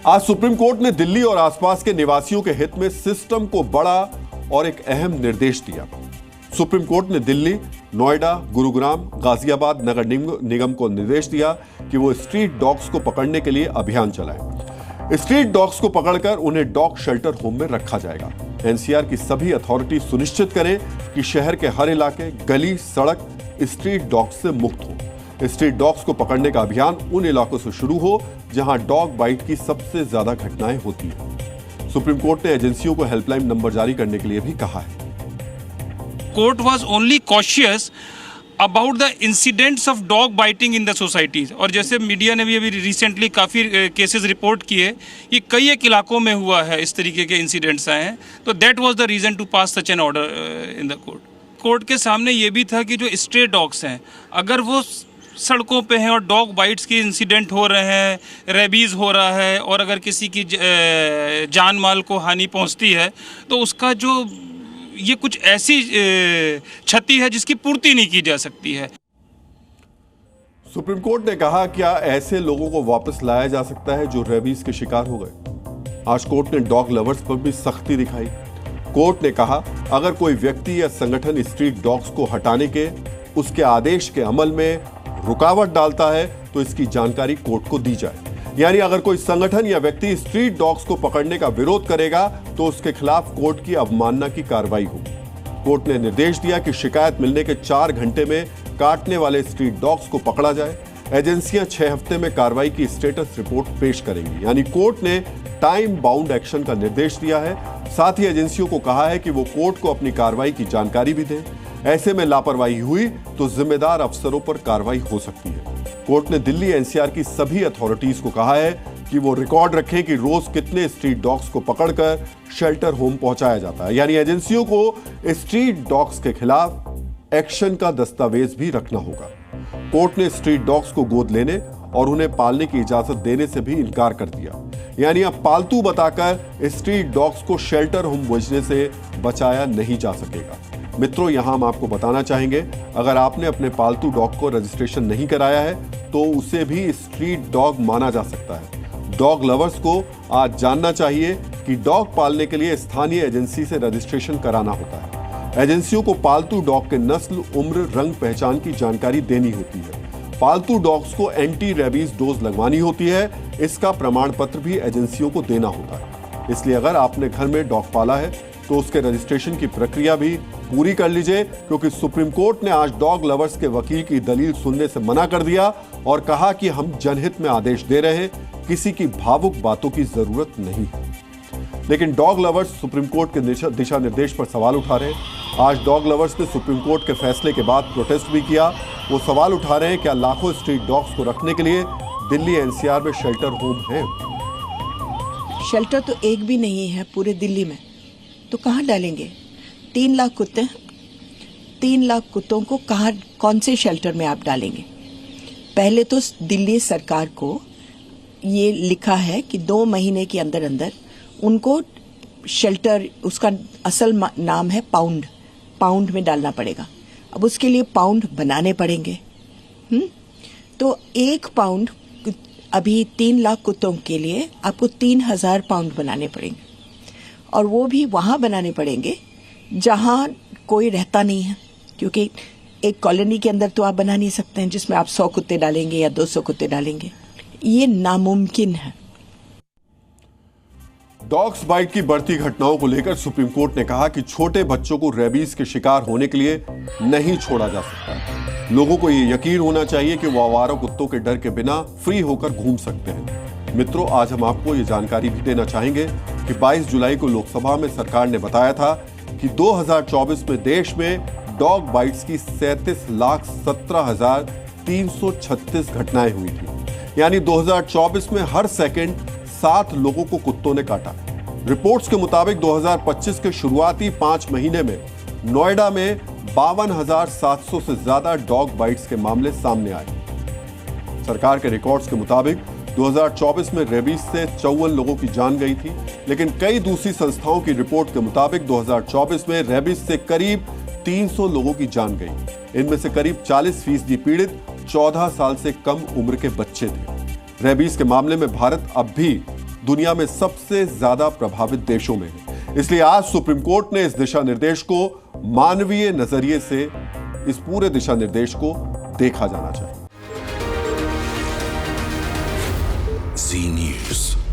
आज supreme court ने दिल्ली और आसपास के निवासियों के हित में सिस्टम को बड़ा और एक अहम निर्देश दिया। सुप्रीम कोर्ट ने दिल्ली, नोएडा, गुरुग्राम, गाजियाबाद नगर निगम को निर्देश दिया कि वो स्ट्रीट डॉग्स को पकड़ने के लिए अभियान चलाएं। स्ट्रीट डॉग्स को पकड़कर उन्हें डॉग शेल्टर होम में रखा जाएगा। एनसीआर की सभी अथॉरिटी सुनिश्चित करें कि शहर के हर इलाके, गली, सड़क स्ट्रीट डॉग्स से मुक्त हो। स्ट्रीट डॉग्स को पकड़ने का अभियान उन इलाकों से शुरू हो जहां डॉग बाइट की सबसे ज्यादा घटनाएं होती हैं। सुप्रीम कोर्ट ने एजेंसियों को हेल्पलाइन नंबर जारी करने के लिए भी कहा है। Court was only cautious about the incidents of dog biting in the societies. और जैसे मीडिया ने भी अभी रिसेंटली काफ़ी केसेस रिपोर्ट किए कि कई एक इलाकों में हुआ है इस तरीके के इंसिडेंट्स आए हैं, तो that was the reason to pass such an order in the court. Court के सामने ये भी था कि जो स्ट्रे डॉग्स हैं, अगर वो सड़कों पे हैं और डॉग बाइट्स के इंसिडेंट हो रहे हैं, रेबीज़ हो रहा है और अगर किसी की जान माल को हानि पहुंचती है, तो उसका जो ये कुछ ऐसी क्षति है जिसकी पूर्ति नहीं की जा सकती है। सुप्रीम कोर्ट ने कहा क्या ऐसे लोगों को वापस लाया जा सकता है जो रेबीज के शिकार हो गए। आज कोर्ट ने डॉग लवर्स पर भी सख्ती दिखाई। कोर्ट ने कहा अगर कोई व्यक्ति या संगठन स्ट्रीट डॉग्स को हटाने के उसके आदेश के अमल में रुकावट डालता है तो इसकी जानकारी कोर्ट को दी जाए। यानी अगर कोई संगठन या व्यक्ति स्ट्रीट डॉग्स को पकड़ने का विरोध करेगा तो उसके खिलाफ कोर्ट की अवमानना की कार्रवाई होगी। कोर्ट ने निर्देश दिया कि शिकायत मिलने के 4 घंटे में काटने वाले स्ट्रीट डॉग्स को पकड़ा जाए। एजेंसियां 6 हफ्ते में कार्रवाई की स्टेटस रिपोर्ट पेश करेंगी। यानी कोर्ट ने टाइम बाउंड एक्शन का निर्देश दिया है। साथ ही एजेंसियों को कहा है कि वो कोर्ट को अपनी कार्रवाई की जानकारी भी दें। ऐसे में लापरवाही हुई तो जिम्मेदार अफसरों पर कार्रवाई हो सकती है। कोर्ट ने दिल्ली एनसीआर की सभी अथॉरिटीज को कहा है कि वो रिकॉर्ड रखें कि रोज कितने स्ट्रीट डॉग्स को पकड़कर शेल्टर होम पहुंचाया जाता है। यानी एजेंसियों को स्ट्रीट डॉग्स के खिलाफ एक्शन का दस्तावेज भी रखना होगा। कोर्ट ने स्ट्रीट डॉग्स को गोद लेने और उन्हें पालने की इजाजत देने से भी इनकार कर दिया। यानी अब पालतू बताकर स्ट्रीट डॉग्स को शेल्टर होम भेजने से बचाया नहीं जा सकेगा। मित्रों, यहां हम आपको बताना चाहेंगे अगर आपने अपने पालतू डॉग को रजिस्ट्रेशन नहीं कराया है तो उसे भी स्ट्रीट डॉग माना जा सकता है। डॉग लवर्स को आज जानना चाहिए कि डॉग पालने के लिए स्थानीय एजेंसी से रजिस्ट्रेशन कराना होता है। एजेंसियों को पालतू डॉग के नस्ल, उम्र, रंग, पहचान की जानकारी देनी होती है। पालतू डॉग्स को एंटी रेबीज डोज लगवानी होती है। इसका प्रमाण पत्र भी एजेंसियों को देना होता है। इसलिए अगर आपने घर में डॉग पाला है तो उसके रजिस्ट्रेशन की प्रक्रिया भी पूरी कर लीजिए, क्योंकि सुप्रीम कोर्ट ने आज डॉग लवर्स के वकील की दलील सुनने से मना कर दिया और कहा कि हम जनहित में आदेश दे रहे हैं, किसी की भावुक बातों की जरूरत नहीं है। लेकिन डॉग लवर्स सुप्रीम कोर्ट के दिशा निर्देश पर सवाल उठा रहे हैं। आज डॉग लवर्स ने सुप्रीम कोर्ट के फैसले के बाद प्रोटेस्ट भी किया। वो सवाल उठा रहे हैं क्या लाखों स्ट्रीट डॉग्स को रखने के लिए दिल्ली एनसीआर में शेल्टर होम है? शेल्टर तो एक भी नहीं है पूरे दिल्ली में, तो कहाँ डालेंगे? 3 लाख कुत्ते हैं। 3 लाख कुत्तों को कौन से शेल्टर में आप डालेंगे? पहले तो दिल्ली सरकार को ये लिखा है कि 2 महीने के अंदर अंदर उनको शेल्टर, उसका असल नाम है पाउंड में डालना पड़ेगा। अब उसके लिए पाउंड बनाने पड़ेंगे। तो 1 पाउंड अभी 3 लाख कुत्तों के लिए आपको 3000 पाउंड बनाने पड़ेंगे, और वो भी वहां बनाने पड़ेंगे जहां कोई रहता नहीं है, क्योंकि एक कॉलोनी के अंदर तो आप बना नहीं सकते हैं जिसमें आप 100 कुत्ते डालेंगे या 200 कुत्ते डालेंगे। ये नामुमकिन है। डॉग्स बाइट की बढ़ती घटनाओं को लेकर सुप्रीम कोर्ट ने कहा कि छोटे बच्चों को रेबीज के शिकार होने के लिए नहीं छोड़ा जा सकता। लोगों को यह यकीन होना चाहिए कि वो आवारा कुत्तों के डर के बिना फ्री होकर घूम सकते हैं। मित्रों, आज हम आपको ये जानकारी भी देना चाहेंगे कि 22 जुलाई को लोकसभा में सरकार ने बताया था कि 2024 में देश में डॉग बाइट्स की 37,17,336 घटनाएं हुई थी। यानी 2024 में हर सेकंड 7 लोगों को कुत्तों ने काटा। रिपोर्ट्स के मुताबिक 2025 के शुरुआती 5 महीने में नोएडा में 52,700 से ज्यादा डॉग बाइट्स के मामले सामने आए। सरकार के रिकॉर्ड्स के मुताबिक 2024 में रेबीज से 54 लोगों की जान गई थी, लेकिन कई दूसरी संस्थाओं की रिपोर्ट के मुताबिक 2024 में रेबीज से करीब 300 लोगों की जान गई। इनमें से करीब 40% पीड़ित 14 साल से कम उम्र के बच्चे थे। रेबीज के मामले में भारत अब भी दुनिया में सबसे ज्यादा प्रभावित देशों में है। इसलिए आज सुप्रीम कोर्ट ने इस दिशा निर्देश को मानवीय नजरिए से इस पूरे दिशा निर्देश को देखा जाना चाहिए। जी न्यूज़।